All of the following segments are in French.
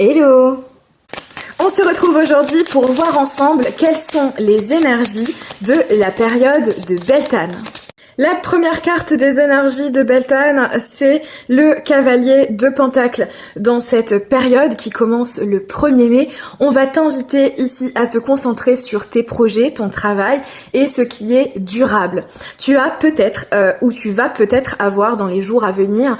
Hello! On se retrouve aujourd'hui pour voir ensemble quelles sont les énergies de la période de Beltane. La première carte des énergies de Beltane, c'est le cavalier de Pentacles. Dans cette période qui commence le 1er mai, on va t'inviter ici à te concentrer sur tes projets, ton travail et ce qui est durable. Tu as peut-être, ou tu vas peut-être avoir dans les jours à venir,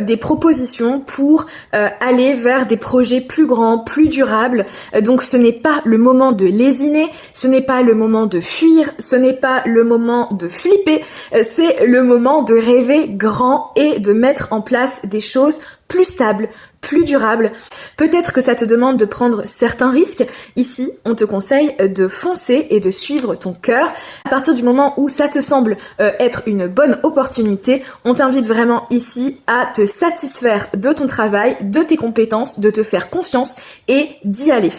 des propositions pour aller vers des projets plus grands, plus durables. Donc ce n'est pas le moment de lésiner, ce n'est pas le moment de fuir, ce n'est pas le moment de flipper. C'est le moment de rêver grand et de mettre en place des choses plus stables, plus durables. Peut-être que ça te demande de prendre certains risques. Ici, on te conseille de foncer et de suivre ton cœur. À partir du moment où ça te semble être une bonne opportunité, on t'invite vraiment ici à te satisfaire de ton travail, de tes compétences, de te faire confiance et d'y aller.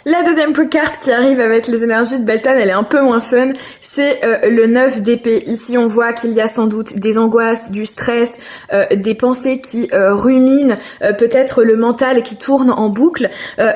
La deuxième carte qui arrive avec les énergies de Beltane, elle est un peu moins fun, c'est le 9 d'épée. Ici, on voit qu'il y a sans doute des angoisses, du stress, des pensées qui ruminent, peut-être le mental qui tourne en boucle.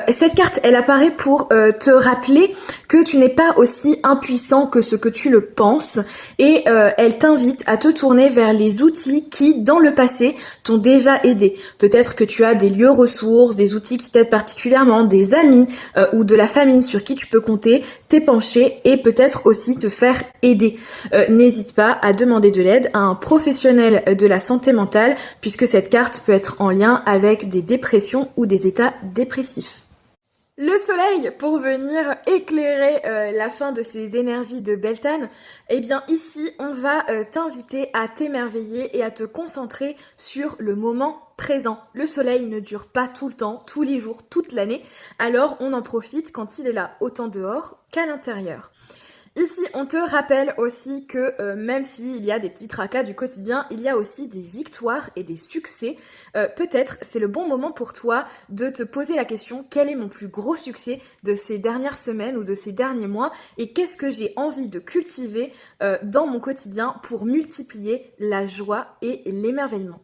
Cette carte, elle apparaît pour te rappeler que tu n'es pas aussi impuissant que ce que tu le penses et elle t'invite à te tourner vers les outils qui, dans le passé, t'ont déjà aidé. Peut-être que tu as des lieux ressources, des outils qui t'aident particulièrement, des amis, ou de la famille sur qui tu peux compter, t'épancher et peut-être aussi te faire aider. N'hésite pas à demander de l'aide à un professionnel de la santé mentale puisque cette carte peut être en lien avec des dépressions ou des états dépressifs. Le soleil, pour venir éclairer la fin de ces énergies de Beltane, eh bien ici on va t'inviter à t'émerveiller et à te concentrer sur le moment présent. Le soleil ne dure pas tout le temps, tous les jours, toute l'année, alors on en profite quand il est là, autant dehors qu'à l'intérieur. Ici, on te rappelle aussi que même s'il y a des petits tracas du quotidien, il y a aussi des victoires et des succès. Peut-être c'est le bon moment pour toi de te poser la question, quel est mon plus gros succès de ces dernières semaines ou de ces derniers mois et qu'est-ce que j'ai envie de cultiver dans mon quotidien pour multiplier la joie et l'émerveillement.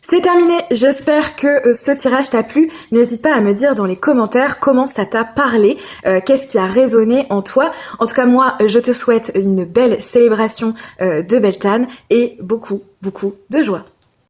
C'est terminé, j'espère que ce tirage t'a plu. N'hésite pas à me dire dans les commentaires comment ça t'a parlé, qu'est-ce qui a résonné en toi. En tout cas, moi, je te souhaite une belle célébration de Beltane et beaucoup de joie.